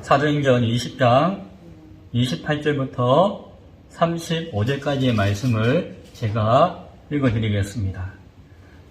사도행전 20장 28절부터 35절까지의 말씀을 제가 읽어드리겠습니다.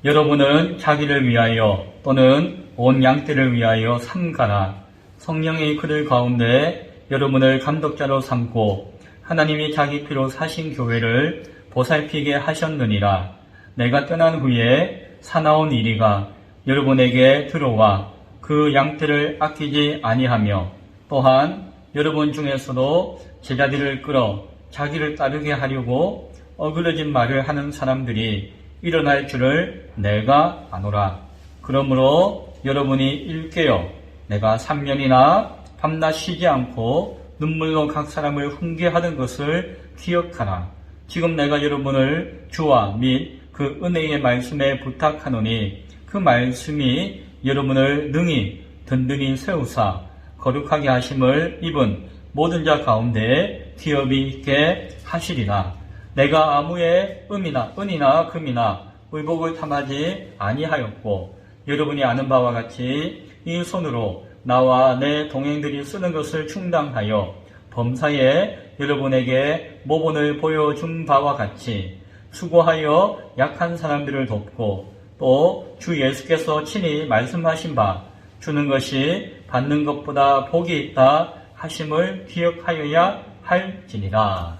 여러분은 자기를 위하여 또는 온 양떼를 위하여 삼가라. 성령의 그들 가운데 여러분을 감독자로 삼고 하나님이 자기 피로 사신 교회를 보살피게 하셨느니라. 내가 떠난 후에 사나운 이리가 여러분에게 들어와 그 양떼를 아끼지 아니하며 또한 여러분 중에서도 제자들을 끌어 자기를 따르게 하려고 어그러진 말을 하는 사람들이 일어날 줄을 내가 아노라. 그러므로 여러분이 일깨어 내가 3년이나 밤낮 쉬지 않고 눈물로 각 사람을 훈계하던 것을 기억하라. 지금 내가 여러분을 주와 및 그 은혜의 말씀에 부탁하노니 그 말씀이 여러분을 능히 든든히 세우사 거룩하게 하심을 입은 모든 자 가운데 기업이 있게 하시리라. 내가 아무의 은이나 금이나 의복을 탐하지 아니하였고 여러분이 아는 바와 같이 이 손으로 나와 내 동행들이 쓰는 것을 충당하여 범사에 여러분에게 모본을 보여준 바와 같이 수고하여 약한 사람들을 돕고 또 주 예수께서 친히 말씀하신 바 주는 것이 받는 것보다 복이 있다 하심을 기억하여야 할지니라.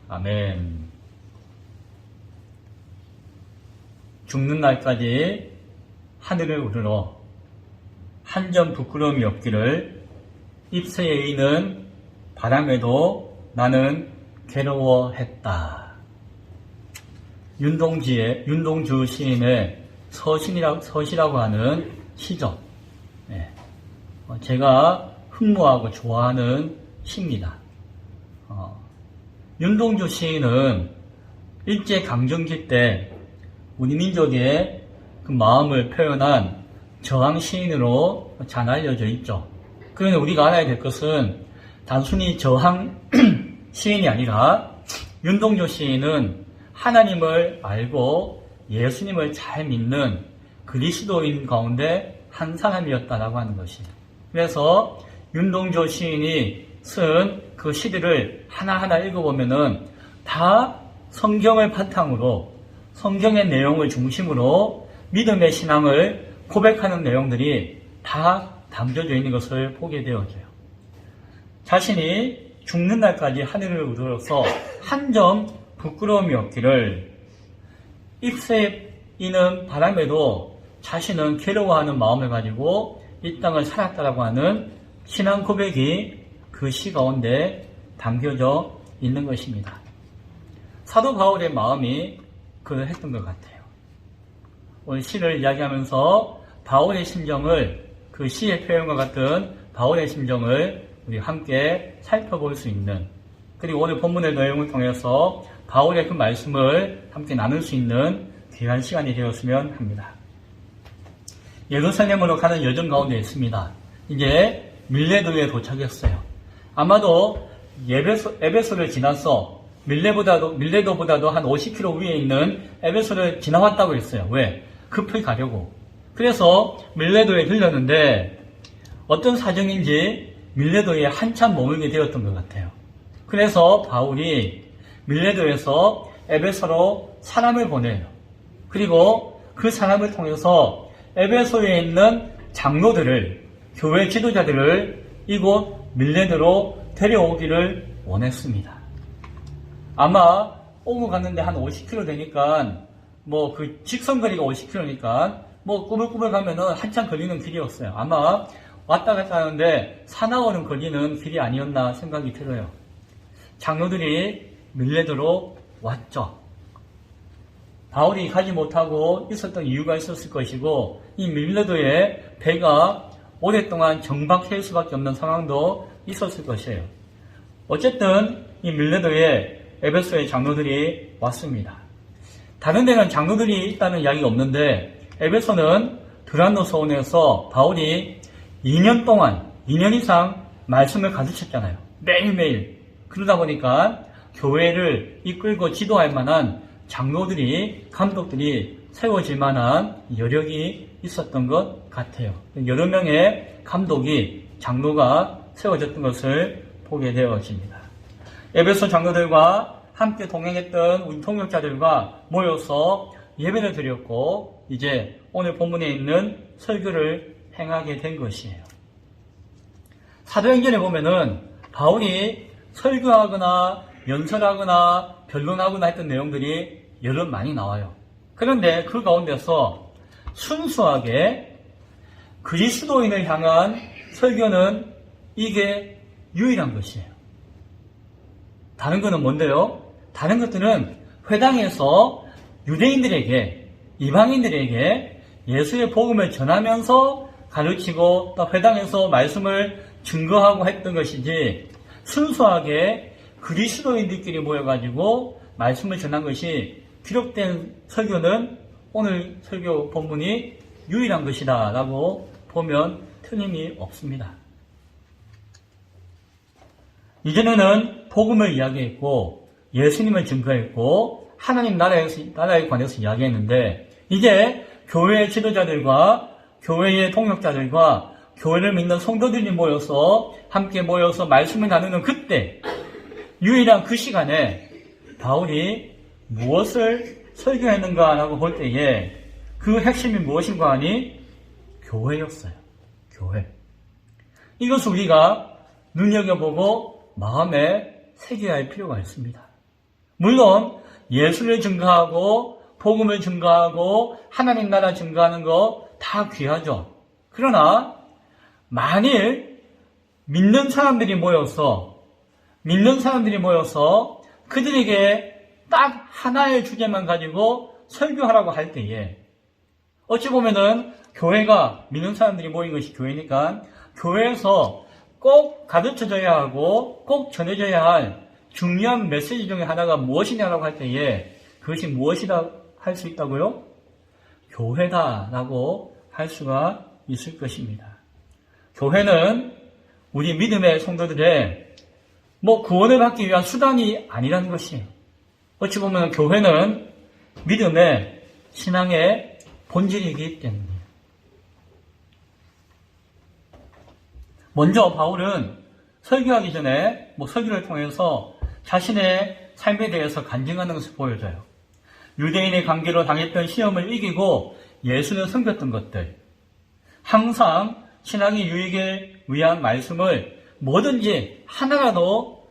아멘. 죽는 날까지 하늘을 우러러 한 점 부끄러움이 없기를 입새에 있는 바람에도 나는 괴로워했다. 윤동주 시인의 서시라고 하는 시죠. 네. 제가 흠모하고 좋아하는 시입니다. 윤동주 시인은 일제강점기 때 우리 민족의 그 마음을 표현한 저항 시인으로 잘 알려져 있죠. 그런데 우리가 알아야 될 것은 단순히 저항 시인이 아니라 윤동주 시인은 하나님을 알고 예수님을 잘 믿는 그리스도인 가운데 한 사람이었다라고 하는 것이에요. 그래서 윤동주 시인이 쓴 그 시들을 하나하나 읽어보면은 다 성경을 바탕으로 성경의 내용을 중심으로 믿음의 신앙을 고백하는 내용들이 다 담겨져 있는 것을 보게 되어져요. 자신이 죽는 날까지 하늘을 우러러서 한 점 부끄러움이 없기를 입새에 이는 바람에도 자신은 괴로워하는 마음을 가지고 이 땅을 살았다라고 하는 신앙 고백이 그 시 가운데 담겨져 있는 것입니다. 사도 바울의 마음이 그랬던 것 같아요. 오늘 시를 이야기하면서 바울의 심정을 그 시의 표현과 같은 바울의 심정을 우리 함께 살펴볼 수 있는, 그리고 오늘 본문의 내용을 통해서 바울의 그 말씀을 함께 나눌 수 있는 귀한 시간이 되었으면 합니다. 예루살렘으로 가는 여정 가운데 있습니다. 이제 밀레도에 도착했어요. 아마도 에베소를 지나서 밀레도보다도 한 50km 위에 있는 에베소를 지나왔다고 했어요. 왜? 급히 가려고. 그래서 밀레도에 들렸는데 어떤 사정인지 밀레도에 한참 머물게 되었던 것 같아요. 그래서 바울이 밀레도에서 에베소로 사람을 보내요. 그리고 그 사람을 통해서 에베소에 있는 장로들을, 교회 지도자들을 이곳 밀레도로 데려오기를 원했습니다. 아마 오고 갔는데 한 50km 되니까 그 직선거리가 50km니까 꾸물꾸물 가면은 한참 걸리는 길이었어요. 아마 왔다 갔다 하는데 사나워는 걸리는 길이 아니었나 생각이 들어요. 장로들이 밀레도로 왔죠. 바울이 가지 못하고 있었던 이유가 있었을 것이고 이 밀레도에 배가 오랫동안 정박할 수밖에 없는 상황도 있었을 것이에요. 어쨌든 이 밀레도에 에베소의 장로들이 왔습니다. 다른 데는 장로들이 있다는 이야기가 없는데 에베소는 드란노 서원에서 바울이 2년 이상 말씀을 가르쳤잖아요. 매일매일. 그러다 보니까 교회를 이끌고 지도할 만한 장로들이, 감독들이 세워질 만한 여력이 있었던 것 같아요. 여러 명의 감독이, 장로가 세워졌던 것을 보게 되어집니다. 에베소 장로들과 함께 동행했던 우리 동역자들과 모여서 예배를 드렸고 이제 오늘 본문에 있는 설교를 행하게 된 것이에요. 사도행전에 보면은 바울이 설교하거나 연설하거나 변론하거나 했던 내용들이 여러 많이 나와요. 그런데 그 가운데서 순수하게 그리스도인을 향한 설교는 이게 유일한 것이에요. 다른 거는 뭔데요? 다른 것들은 회당에서 유대인들에게, 이방인들에게 예수의 복음을 전하면서 가르치고 또 회당에서 말씀을 증거하고 했던 것이지 순수하게 그리스도인들끼리 모여가지고 말씀을 전한 것이 기록된 설교는 오늘 설교 본문이 유일한 것이다 라고 보면 틀림이 없습니다. 이전에는 복음을 이야기했고 예수님을 증거했고 하나님 나라에 관해서 이야기했는데 이제 교회의 지도자들과 교회의 동역자들과 교회를 믿는 성도들이 모여서 함께 모여서 말씀을 나누는 그때 유일한 그 시간에 바울이 무엇을 설교했는가라고 볼 때에 그 핵심이 무엇인가 하니 교회였어요. 교회. 이것을 우리가 눈여겨보고 마음에 새겨야 할 필요가 있습니다. 물론 예수를 증거하고 복음을 증거하고 하나님 나라 증거하는 거 다 귀하죠. 그러나 만일 믿는 사람들이 모여서 그들에게 딱 하나의 주제만 가지고 설교하라고 할 때에 어찌 보면은 교회가 믿는 사람들이 모인 것이 교회니까 교회에서 꼭 가르쳐져야 하고 꼭 전해져야 할 중요한 메시지 중에 하나가 무엇이냐라고 할 때에 그것이 무엇이라 할 수 있다고요? 교회다라고 할 수가 있을 것입니다. 교회는 우리 믿음의 성도들의 구원을 받기 위한 수단이 아니라는 것이에요. 어찌 보면 교회는 믿음의 신앙의 본질이기 때문이에요. 먼저 바울은 설교하기 전에 설교를 통해서 자신의 삶에 대해서 간증하는 것을 보여줘요. 유대인의 관계로 당했던 시험을 이기고 예수를 섬겼던 것들, 항상 신앙의 유익을 위한 말씀을 뭐든지 하나라도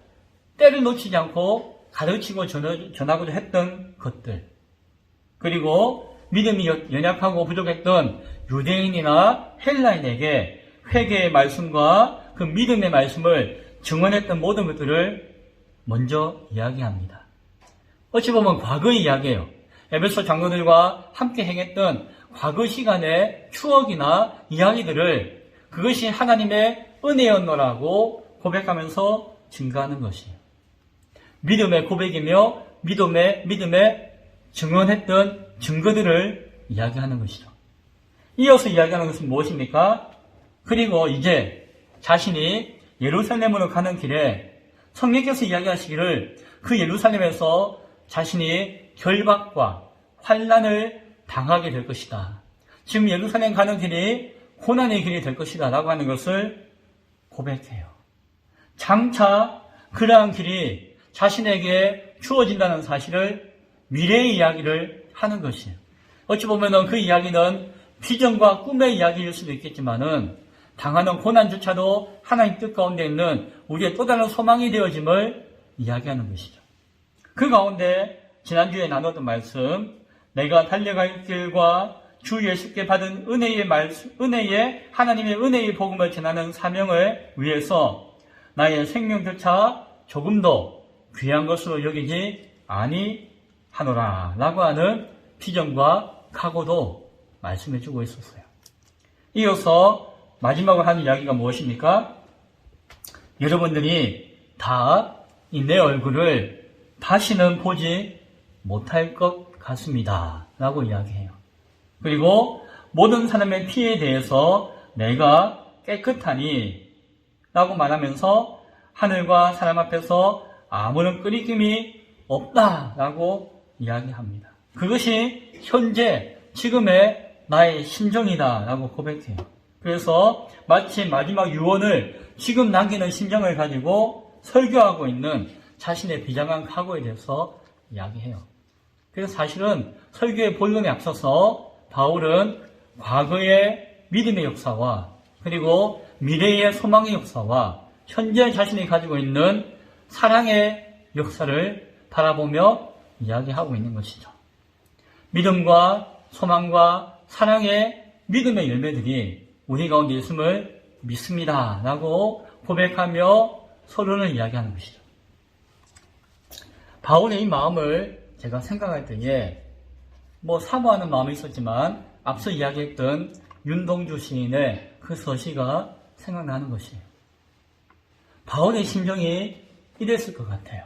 때를 놓치지 않고 가르치고 전하고자 했던 것들, 그리고 믿음이 연약하고 부족했던 유대인이나 헬라인에게 회개의 말씀과 그 믿음의 말씀을 증언했던 모든 것들을 먼저 이야기합니다. 어찌 보면 과거의 이야기예요. 에베소 장로들과 함께 행했던 과거 시간의 추억이나 이야기들을 그것이 하나님의 은혜였노라고 고백하면서 증거하는 것이에요. 믿음의 고백이며 믿음의 증언했던 증거들을 이야기하는 것이죠. 이어서 이야기하는 것은 무엇입니까? 그리고 이제 자신이 예루살렘으로 가는 길에 성령께서 이야기하시기를 그 예루살렘에서 자신이 결박과 환난을 당하게 될 것이다. 지금 예루살렘 가는 길이 고난의 길이 될 것이다 라고 하는 것을 고백해요. 장차 그러한 길이 자신에게 주어진다는 사실을 미래의 이야기를 하는 것이에요. 어찌 보면 그 이야기는 비전과 꿈의 이야기일 수도 있겠지만은 당하는 고난조차도 하나님 뜻 가운데 있는 우리의 또 다른 소망이 되어짐을 이야기하는 것이죠. 그 가운데 지난주에 나눴던 말씀, 내가 달려갈 길과 주 예수께 받은 은혜의 하나님의 은혜의 복음을 전하는 사명을 위해서 나의 생명조차 조금도 귀한 것으로 여기지 아니하노라 라고 하는 비전과 각오도 말씀해주고 있었어요. 이어서 마지막으로 하는 이야기가 무엇입니까? 여러분들이 다 이 내 얼굴을 다시는 보지 못할 것 같습니다 라고 이야기해요. 그리고 모든 사람의 피에 대해서 내가 깨끗하니 라고 말하면서 하늘과 사람 앞에서 아무런 끄리김이 없다 라고 이야기합니다. 그것이 현재 지금의 나의 심정이다 라고 고백해요. 그래서 마치 마지막 유언을 지금 남기는 심정을 가지고 설교하고 있는 자신의 비장한 각오에 대해서 이야기해요. 그래서 사실은 설교의 본론에 앞서서 바울은 과거의 믿음의 역사와 그리고 미래의 소망의 역사와 현재 자신이 가지고 있는 사랑의 역사를 바라보며 이야기하고 있는 것이죠. 믿음과 소망과 사랑의 믿음의 열매들이 우리 가운데 있음을 믿습니다 라고 고백하며 서로를 이야기하는 것이죠. 바울의 이 마음을 제가 생각할 때에 사모하는 마음이 있었지만 앞서 이야기했던 윤동주 시인의 그 서시가 생각나는 것이에요. 바울의 심정이 이랬을 것 같아요.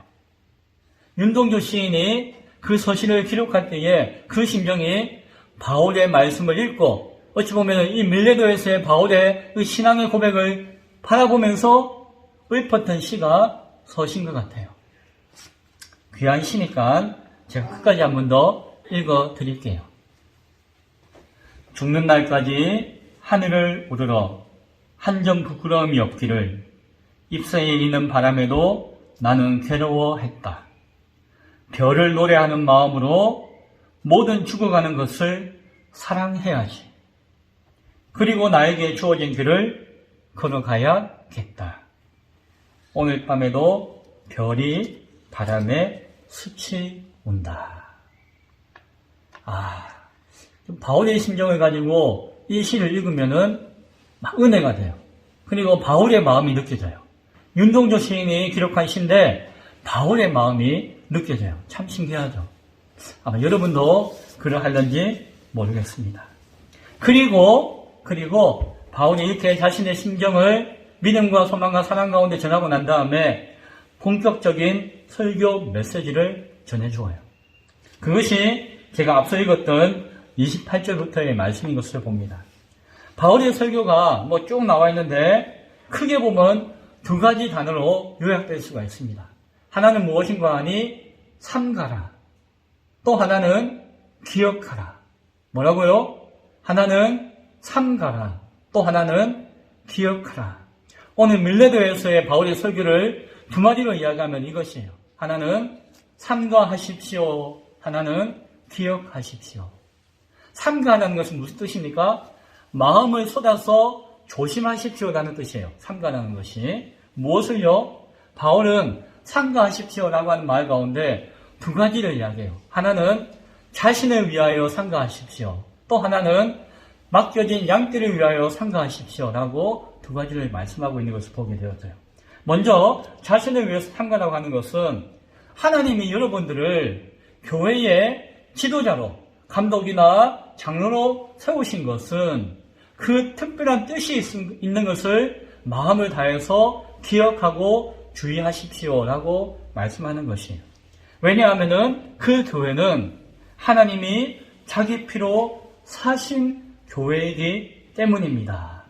윤동주 시인이 그 서시를 기록할 때에 그 심정이 바울의 말씀을 읽고 어찌 보면 이 밀레도에서의 바울의 그 신앙의 고백을 바라보면서 읊었던 시가 서시인 것 같아요. 귀한 시니까 제가 끝까지 한 번 더 읽어 드릴게요. 죽는 날까지 하늘을 오르러 한 점 부끄러움이 없기를 잎새에 있는 바람에도 나는 괴로워했다. 별을 노래하는 마음으로 모든 죽어가는 것을 사랑해야지. 그리고 나에게 주어진 길을 걸어가야겠다. 오늘 밤에도 별이 바람에 스치온다. 바울의 심정을 가지고 이 시를 읽으면은 막 은혜가 돼요. 그리고 바울의 마음이 느껴져요. 윤동주 시인이 기록한 시인데 바울의 마음이 느껴져요. 참 신기하죠. 아마 여러분도 그러할런지 모르겠습니다. 그리고 바울이 이렇게 자신의 심정을 믿음과 소망과 사랑 가운데 전하고 난 다음에 본격적인 설교 메시지를 전해주어요. 그것이 제가 앞서 읽었던 28절부터의 말씀인 것을 봅니다. 바울의 설교가 쭉 나와 있는데 크게 보면 두 가지 단어로 요약될 수가 있습니다. 하나는 무엇인가 하니 삼가라. 또 하나는 기억하라. 뭐라고요? 하나는 삼가라. 또 하나는 기억하라. 오늘 밀레도에서의 바울의 설교를 두 마디로 이야기하면 이것이에요. 하나는 삼가하십시오. 하나는 기억하십시오. 삼가하는 것은 무슨 뜻입니까? 마음을 쏟아서 조심하십시오라는 뜻이에요. 삼가라는 것이. 무엇을요? 바울은 삼가하십시오라고 하는 말 가운데 두 가지를 이야기해요. 하나는 자신을 위하여 삼가하십시오. 또 하나는 맡겨진 양떼를 위하여 삼가하십시오라고 두 가지를 말씀하고 있는 것을 보게 되었어요. 먼저 자신을 위해서 삼가라고 하는 것은 하나님이 여러분들을 교회의 지도자로 감독이나 장로로 세우신 것은 그 특별한 뜻이 있는 것을 마음을 다해서 기억하고 주의하십시오라고 말씀하는 것이에요. 왜냐하면 그 교회는 하나님이 자기 피로 사신 교회이기 때문입니다.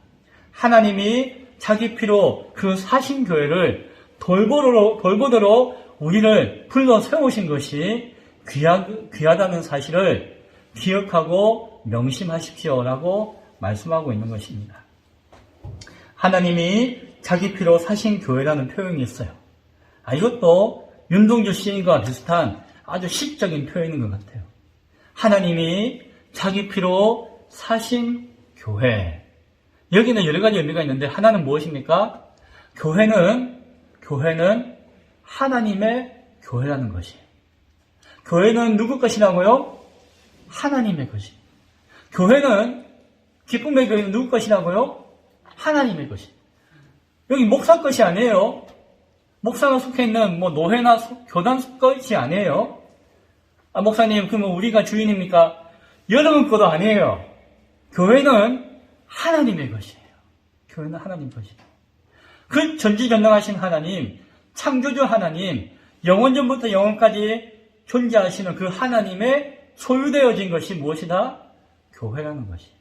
하나님이 자기 피로 그 사신 교회를 돌보도록 우리를 불러 세우신 것이 귀하다는 사실을 기억하고 명심하십시오라고 말씀하고 있는 것입니다. 하나님이 자기 피로 사신 교회라는 표현이 있어요. 이것도 윤동주 시인과 비슷한 아주 시적인 표현인 것 같아요. 하나님이 자기 피로 사신 교회. 여기는 여러 가지 의미가 있는데 하나는 무엇입니까? 교회는 하나님의 교회라는 것이에요. 교회는 누구 것이라고요? 하나님의 것이. 교회는 기쁨의 교회는 누구 것이라고요? 하나님의 것이. 여기 목사 것이 아니에요. 목사가 속해 있는 노회나 교단 것이 아니에요. 목사님, 그러면 우리가 주인입니까? 여러분 것도 아니에요. 교회는 하나님의 것이에요. 교회는 하나님 것이에요. 그 전지전능하신 하나님, 창조주 하나님, 영원전부터 영원까지 존재하시는 그 하나님의 소유되어진 것이 무엇이다? 교회라는 것이에요.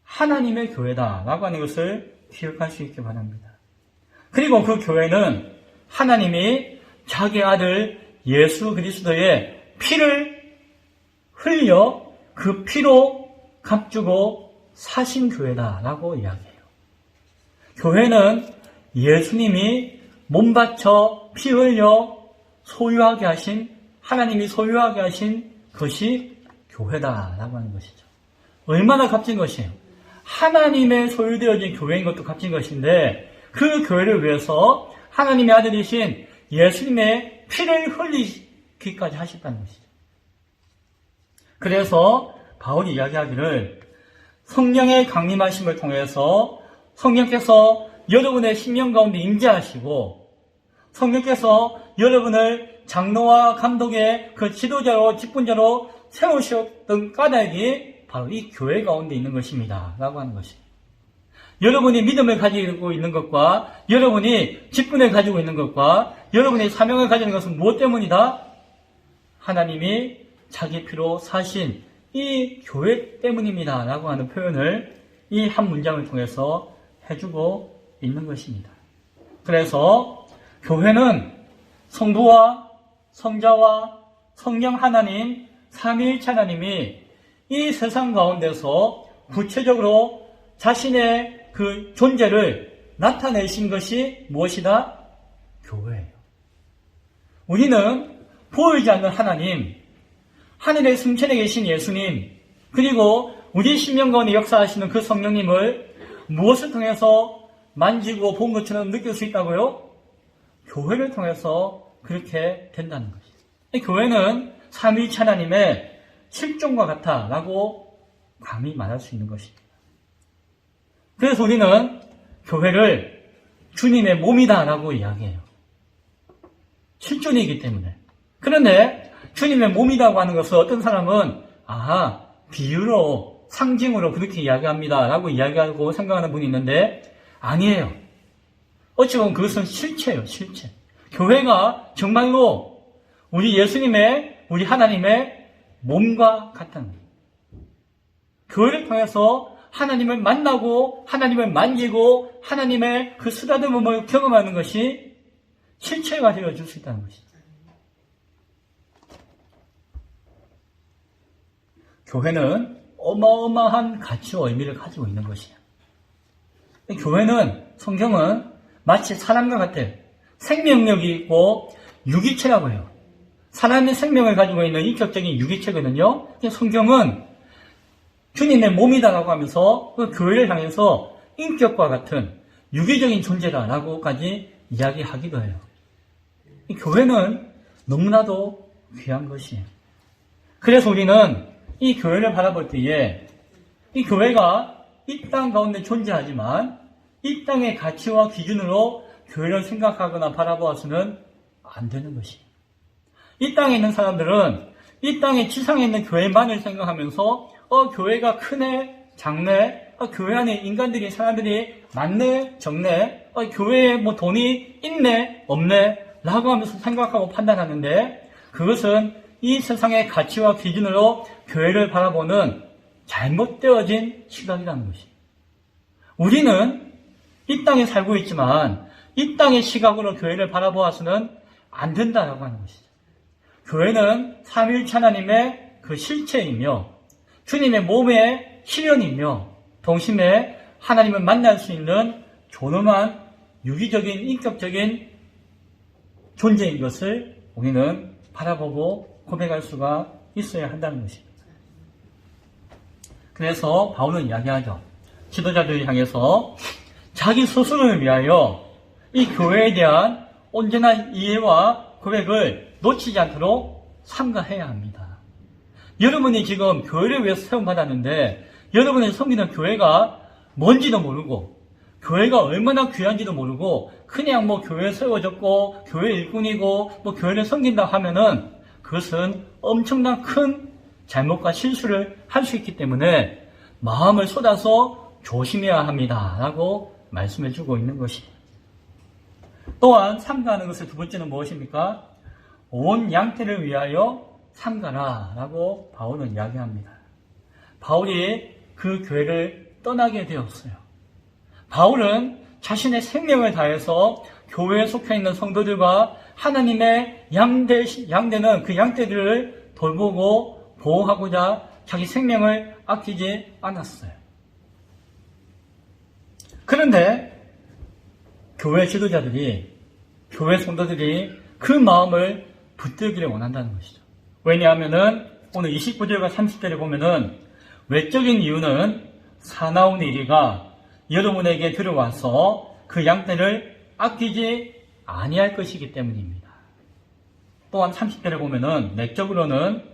하나님의 교회다라고 하는 것을 기억할 수 있기 바랍니다. 그리고 그 교회는 하나님이 자기 아들 예수 그리스도의 피를 흘려 그 피로 값주고 사신 교회다라고 이야기해요. 교회는 예수님이 몸 바쳐 피 흘려 소유하게 하신, 하나님이 소유하게 하신 것이 교회다라고 하는 것이죠. 얼마나 값진 것이에요. 하나님의 소유되어진 교회인 것도 값진 것인데 그 교회를 위해서 하나님의 아들이신 예수님의 피를 흘리기까지 하셨다는 것이죠. 그래서 바울이 이야기하기를 성령의 강림하심을 통해서 성령께서 여러분의 심령 가운데 임재하시고 성령께서 여러분을 장로와 감독의 그 지도자로 직분자로 세우셨던 까닭이 바로 이 교회 가운데 있는 것입니다 라고 하는 것이에요. 여러분이 믿음을 가지고 있는 것과 여러분이 직분을 가지고 있는 것과 여러분이 사명을 가지는 것은 무엇 때문이다? 하나님이 자기 피로 사신 이 교회 때문입니다 라고 하는 표현을 이 한 문장을 통해서 해주고 있는 것입니다. 그래서 교회는 성부와 성자와 성령 하나님 삼위일체 하나님이 이 세상 가운데서 구체적으로 자신의 그 존재를 나타내신 것이 무엇이다? 교회예요. 우리는 보이지 않는 하나님, 하늘의 승천에 계신 예수님, 그리고 우리 심령 가운데 역사하시는 그 성령님을 무엇을 통해서 만지고 본 것처럼 느낄 수 있다고요? 교회를 통해서 그렇게 된다는 것이죠. 교회는 삼위일체 하나님의 실종과 같다라고 감히 말할 수 있는 것입니다. 그래서 우리는 교회를 주님의 몸이다라고 이야기해요. 실존이기 때문에. 그런데 주님의 몸이라고 하는 것을 어떤 사람은 비유로 상징으로 그렇게 이야기합니다라고 이야기하고 생각하는 분이 있는데 아니에요. 어찌 보면 그것은 실체예요. 실체. 교회가 정말로 우리 예수님의, 우리 하나님의 몸과 같다는 거예요. 교회를 통해서 하나님을 만나고 하나님을 만지고 하나님의 그 쓰다듬음을 경험하는 것이 실체가 되어줄 수 있다는 것이죠. 교회는 어마어마한 가치와 의미를 가지고 있는 것이에요. 교회는, 성경은 마치 사람과 같아요. 생명력이 있고 유기체라고 해요. 사람의 생명을 가지고 있는 인격적인 유기체거든요. 성경은 주님의 몸이다라고 하면서 그 교회를 향해서 인격과 같은 유기적인 존재다라고까지 이야기하기도 해요. 이 교회는 너무나도 귀한 것이에요. 그래서 우리는 이 교회를 바라볼 때에 이 교회가 이 땅 가운데 존재하지만 이 땅의 가치와 기준으로 교회를 생각하거나 바라보아서는 안 되는 것이에요. 이 땅에 있는 사람들은 이 땅의 지상에 있는 교회만을 생각하면서 교회가 크네, 작네, 교회 안에 인간들이, 사람들이 많네, 적네, 교회에 뭐 돈이 있네, 없네, 라고 하면서 생각하고 판단하는데 그것은 이 세상의 가치와 기준으로 교회를 바라보는 잘못되어진 시각이라는 것이에요. 우리는 이 땅에 살고 있지만 이 땅의 시각으로 교회를 바라보아서는 안 된다라고 하는 것이죠. 교회는 삼위일체 하나님의 그 실체이며 주님의 몸의 실현이며 동심에 하나님을 만날 수 있는 존엄한 유기적인 인격적인 존재인 것을 우리는 바라보고 고백할 수가 있어야 한다는 것입니다. 그래서 바울은 이야기하죠. 지도자들을 향해서 자기 스스로를 위하여 이 교회에 대한 온전한 이해와 고백을 놓치지 않도록 삼가해야 합니다. 여러분이 지금 교회를 위해서 세움받았는데 여러분이 섬기는 교회가 뭔지도 모르고 교회가 얼마나 귀한지도 모르고 그냥 뭐 교회 세워졌고 교회 일꾼이고 뭐 교회를 섬긴다 하면은 그것은 엄청난 큰 잘못과 실수를 할 수 있기 때문에 마음을 쏟아서 조심해야 합니다 라고 말씀해 주고 있는 것입니다. 또한 삼가하는 것의 두 번째는 무엇입니까? 온 양태를 위하여 삼가라 라고 바울은 이야기합니다. 바울이 그 교회를 떠나게 되었어요. 바울은 자신의 생명을 다해서 교회에 속해 있는 성도들과 하나님의 양되는 그 양떼들을 돌보고 보호하고자 자기 생명을 아끼지 않았어요. 그런데 교회 지도자들이, 교회 성도들이 그 마음을 붙들기를 원한다는 것이죠. 왜냐하면은 오늘 29절과 30절에 보면은 외적인 이유는 사나운 이리가 여러분에게 들어와서 그 양떼를 아끼지 아니할 것이기 때문입니다. 또한 30절에 보면은 내적으로는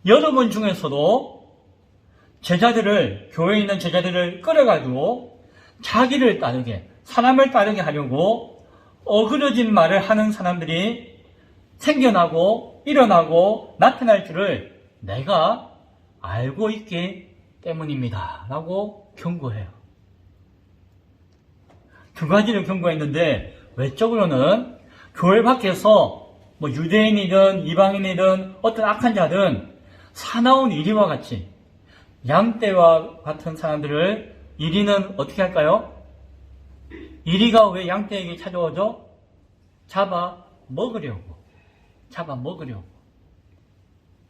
여러분 중에서도 제자들을, 교회에 있는 제자들을 끌어가지고 자기를 따르게, 사람을 따르게 하려고 어그러진 말을 하는 사람들이 생겨나고 일어나고 나타날 줄을 내가 알고 있기 때문입니다. 라고 경고해요. 두 가지를 경고했는데 외적으로는 교회 밖에서 뭐 유대인이든 이방인이든 어떤 악한 자든 사나운 이리와 같이 양떼와 같은 사람들을 이리는 어떻게 할까요? 이리가 왜 양떼에게 찾아오죠? 잡아먹으려고.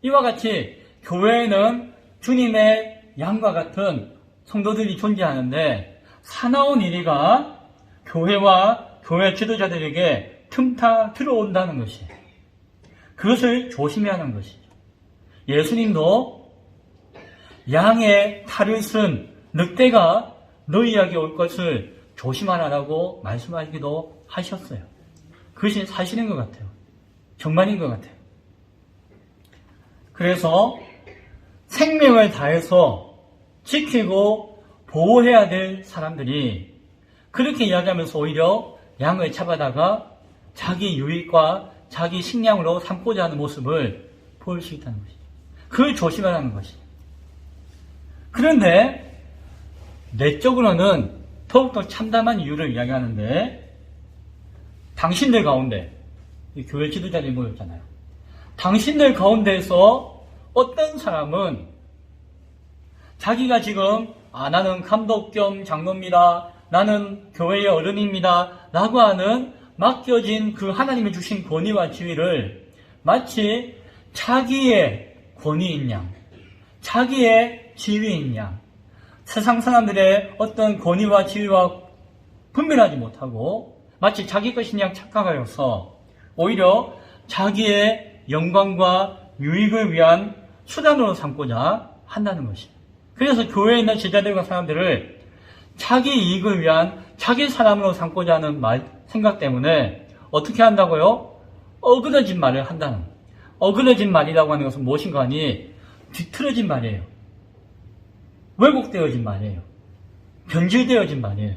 이와 같이 교회에는 주님의 양과 같은 성도들이 존재하는데 사나운 이리가 교회와 교회 지도자들에게 틈타 들어온다는 것이, 그것을 조심해야 하는 것이죠. 예수님도 양의 탈을 쓴 늑대가 너희에게 올 것을 조심하라고 말씀하기도 하셨어요. 그것이 사실인 것 같아요. 정말인 것 같아요. 그래서 생명을 다해서 지키고 보호해야 될 사람들이 그렇게 이야기하면서 오히려 양을 잡아다가 자기 유익과 자기 식량으로 삼고자 하는 모습을 보일 수 있다는 것이죠. 그걸 조심하라는 것이죠. 그런데 내적으로는 더욱더 참담한 이유를 이야기하는데, 당신들 가운데, 교회 지도자들이 모였잖아요. 당신들 가운데에서 어떤 사람은 자기가 지금 나는 감독 겸 장로입니다, 나는 교회의 어른입니다 라고 하는 맡겨진 그 하나님이 주신 권위와 지위를 마치 자기의 권위인 양, 자기의 지위인 양, 세상 사람들의 어떤 권위와 지위와 분별하지 못하고 마치 자기 것인 양 착각하여서 오히려 자기의 영광과 유익을 위한 수단으로 삼고자 한다는 것입니다. 그래서 교회에 있는 제자들과 사람들을 자기 이익을 위한 자기 사람으로 삼고자 하는 생각 때문에 어떻게 한다고요? 어그러진 말을 한다는, 어그러진 말이라고 하는 것은 무엇인가 하니 뒤틀어진 말이에요. 왜곡되어진 말이에요. 변질되어진 말이에요.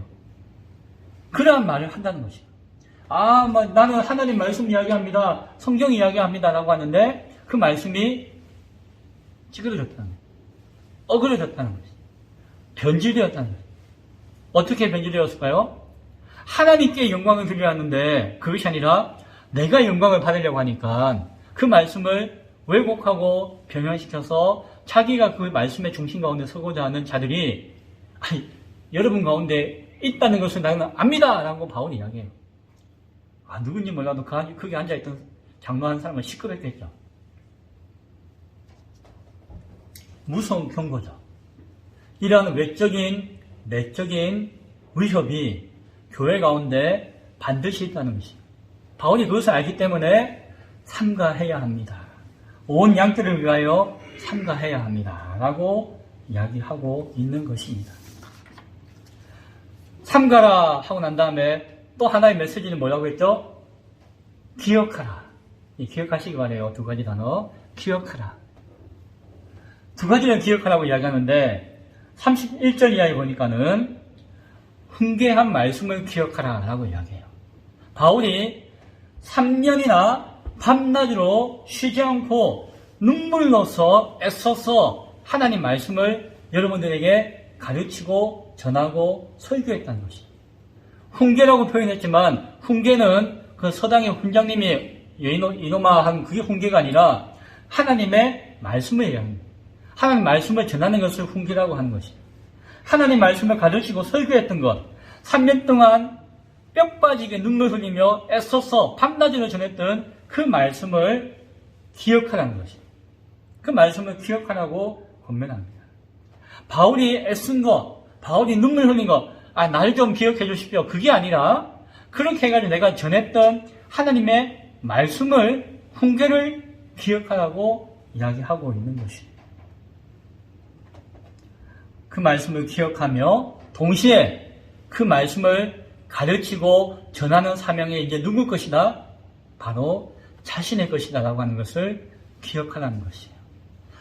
그러한 말을 한다는 것이에요. 나는 하나님 말씀 이야기합니다, 성경 이야기합니다 라고 하는데 그 말씀이 찌그러졌다는 거예요. 어그러졌다는 것이에요. 변질되었다는 거예요. 어떻게 변질되었을까요? 하나님께 영광을 드려야 하는데 그것이 아니라 내가 영광을 받으려고 하니까 그 말씀을 왜곡하고 변형시켜서 자기가 그 말씀의 중심 가운데 서고자 하는 자들이 여러분 가운데 있다는 것을 나는 압니다 라고 바울이 이야기해요. 누군지 몰라도 거기 앉아있던 장로 한 사람은 시끄럽겠죠. 무서운 경고죠. 이러한 외적인 내적인 위협이 교회 가운데 반드시 있다는 것입니다. 바울이 그것을 알기 때문에 삼가해야 합니다. 온 양떼를 위하여 삼가해야 합니다 라고 이야기하고 있는 것입니다. 삼가라 하고 난 다음에 또 하나의 메시지는 뭐라고 했죠? 기억하라. 기억하시기 바래요. 두 가지 단어. 기억하라. 두 가지를 기억하라고 이야기하는데 31절 이하에 보니까는 훈계한 말씀을 기억하라 라고 이야기해요. 바울이 3년이나 밤낮으로 쉬지 않고 눈물로서 애써서 하나님 말씀을 여러분들에게 가르치고 전하고 설교했다는 것이죠. 훈계라고 표현했지만 훈계는 그 서당의 훈장님이 이놈아 한 그게 훈계가 아니라 하나님의 말씀을 얘기합니다. 하나님 말씀을 전하는 것을 훈계라고 하는 것이죠. 하나님 말씀을 가르치고 설교했던 것, 3년 동안 뼈 빠지게 눈물 흘리며 애써서 밤낮으로 전했던 그 말씀을 기억하라는 것이죠. 그 말씀을 기억하라고 권면합니다. 바울이 애쓴 것, 바울이 눈물 흘린 것, 날 좀 기억해 주십시오. 그게 아니라 그렇게 해가지고 내가 전했던 하나님의 말씀을, 훈계를 기억하라고 이야기하고 있는 것이에요. 그 말씀을 기억하며 동시에 그 말씀을 가르치고 전하는 사명이 이제 누구 것이다? 바로 자신의 것이다 라고 하는 것을 기억하라는 것이에요.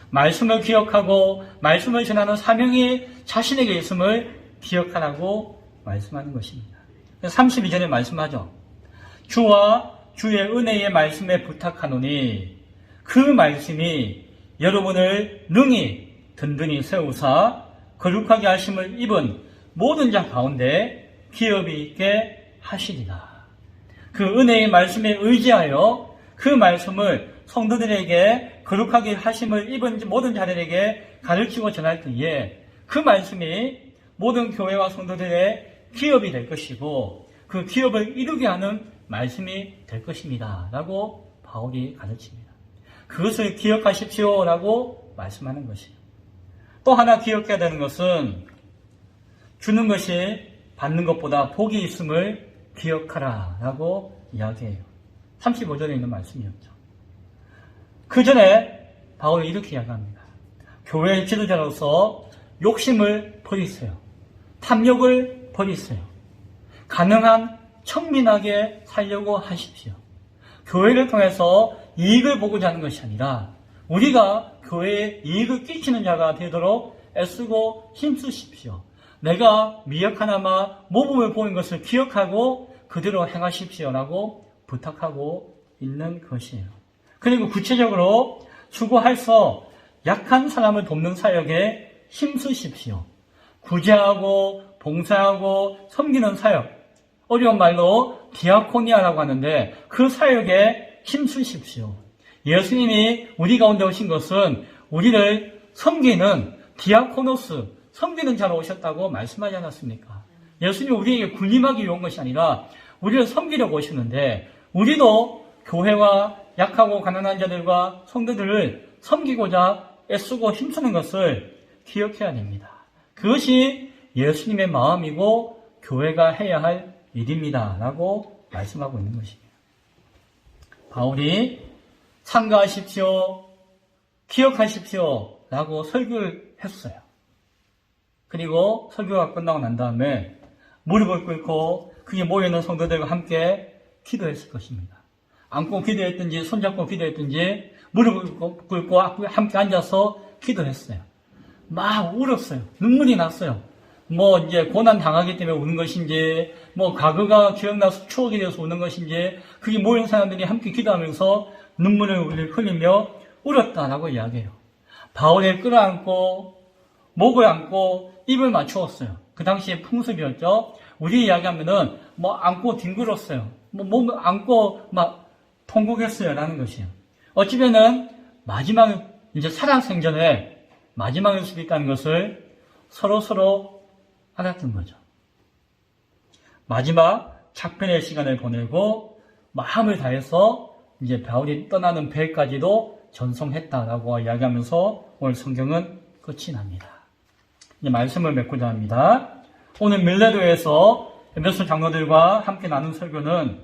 말씀을 기억하고 말씀을 전하는 사명이 자신에게 있음을 기억하라고 말씀하는 것입니다. 32절에 말씀하죠. 주와 주의 은혜의 말씀에 부탁하노니 그 말씀이 여러분을 능히 든든히 세우사 거룩하게 하심을 입은 모든 자 가운데 기업이 있게 하시리라. 그 은혜의 말씀에 의지하여 그 말씀을 성도들에게 거룩하게 하심을 입은 모든 자들에게 가르치고 전할 때에 그 말씀이 모든 교회와 성도들의 기업이 될 것이고 그 기업을 이루게 하는 말씀이 될 것입니다. 라고 바울이 가르칩니다. 그것을 기억하십시오. 라고 말씀하는 것이에요. 또 하나 기억해야 되는 것은 주는 것이 받는 것보다 복이 있음을 기억하라 라고 이야기해요. 35절에 있는 말씀이었죠. 그 전에 바울이 이렇게 이야기합니다. 교회의 지도자로서 욕심을 버리세요. 탐욕을 버리세요. 가능한 청민하게 살려고 하십시오. 교회를 통해서 이익을 보고자 하는 것이 아니라 우리가 교회에 이익을 끼치는 자가 되도록 애쓰고 힘쓰십시오. 내가 미약하나마 모범을 보인 것을 기억하고 그대로 행하십시오 라고 부탁하고 있는 것이에요. 그리고 구체적으로 수고해서 약한 사람을 돕는 사역에 힘쓰십시오. 구제하고 봉사하고 섬기는 사역, 어려운 말로 디아코니아라고 하는데 그 사역에 힘쓰십시오. 예수님이 우리 가운데 오신 것은 우리를 섬기는 디아코노스, 섬기는 자로 오셨다고 말씀하지 않았습니까? 예수님이 우리에게 군림하기 위한 것이 아니라 우리를 섬기려고 오셨는데 우리도 교회와 약하고 가난한 자들과 성도들을 섬기고자 애쓰고 힘쓰는 것을 기억해야 됩니다. 그것이 예수님의 마음이고 교회가 해야 할 일입니다. 라고 말씀하고 있는 것입니다. 바울이 상가하십시오, 기억하십시오 라고 설교를 했어요. 그리고 설교가 끝나고 난 다음에 무릎을 꿇고 그게 모여있는 성도들과 함께 기도했을 것입니다. 안고 기도했든지 손잡고 기도했든지 무릎을 꿇고 함께 앉아서 기도했어요. 막 울었어요. 눈물이 났어요. 이제 고난 당하기 때문에 우는 것인지, 과거가 기억나서 추억이 되어서 우는 것인지, 그게 모인 사람들이 함께 기도하면서 눈물을 흘리며 울었다라고 이야기해요. 바울을 끌어안고, 목을 안고, 입을 맞추었어요. 그 당시에 풍습이었죠. 우리 이야기하면은, 안고 뒹굴었어요. 몸을 안고 통곡했어요. 라는 것이에요. 어찌면은, 이제 살아생전에 마지막일 수도 있다는 것을 서로 알았던 거죠. 마지막 작별의 시간을 보내고 마음을 다해서 이제 바울이 떠나는 배까지도 전송했다라고 이야기하면서 오늘 성경은 끝이 납니다. 이제 말씀을 맺고자 합니다. 오늘 밀레도에서 에베소 장로들과 함께 나눈 설교는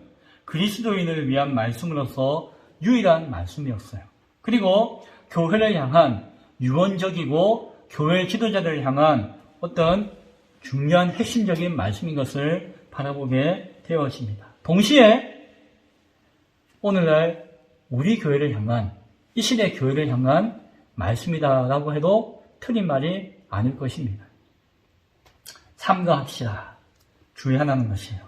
그리스도인을 위한 말씀으로서 유일한 말씀이었어요. 그리고 교회를 향한 유언적이고 교회 지도자들을 향한 어떤 중요한 핵심적인 말씀인 것을 바라보게 되어집니다. 동시에 오늘날 우리 교회를 향한, 이 시대 교회를 향한 말씀이다라고 해도 틀린 말이 아닐 것입니다. 삼가합시다. 주의하라는 것이에요.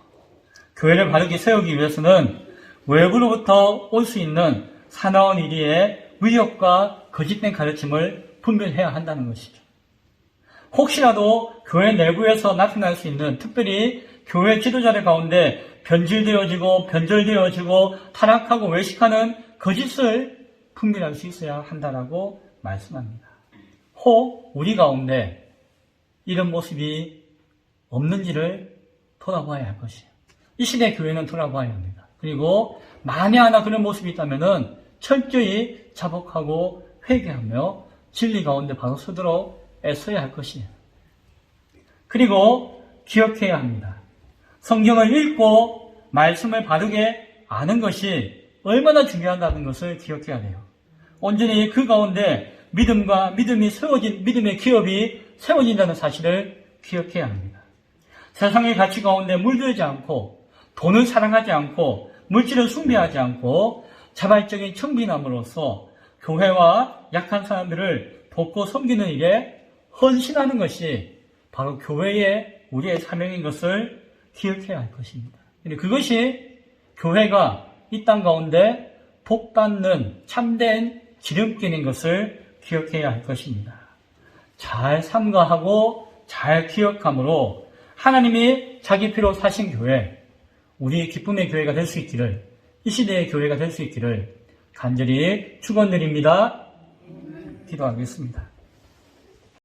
교회를 바르게 세우기 위해서는 외부로부터 올 수 있는 사나운 이리의 위협과 거짓된 가르침을 분별해야 한다는 것이죠. 혹시라도 교회 내부에서 나타날 수 있는, 특별히 교회 지도자들 가운데 변절되어지고 타락하고 외식하는 거짓을 분별할 수 있어야 한다라고 말씀합니다. 혹 우리 가운데 이런 모습이 없는지를 돌아봐야 할 것이에요. 이 시대 교회는 돌아봐야 합니다. 그리고 만에 하나 그런 모습이 있다면 철저히 자복하고 회개하며 진리 가운데 바로 서도록 애써야 할 것이에요. 그리고 기억해야 합니다. 성경을 읽고 말씀을 바르게 아는 것이 얼마나 중요하다는 것을 기억해야 돼요. 온전히 그 가운데 믿음이 세워진, 믿음의 기업이 세워진다는 사실을 기억해야 합니다. 세상의 가치 가운데 물들지 않고, 돈을 사랑하지 않고, 물질을 숭배하지 않고, 자발적인 청빈함으로써 교회와 약한 사람들을 돕고 섬기는 일에 헌신하는 것이 바로 교회의 우리의 사명인 것을 기억해야 할 것입니다. 그것이 교회가 이 땅 가운데 복받는 참된 지름길인 것을 기억해야 할 것입니다. 잘 삼가하고 잘 기억함으로 하나님이 자기 피로 사신 교회, 우리 기쁨의 교회가 될 수 있기를, 이 시대의 교회가 될 수 있기를 간절히 축원드립니다. 기도하겠습니다.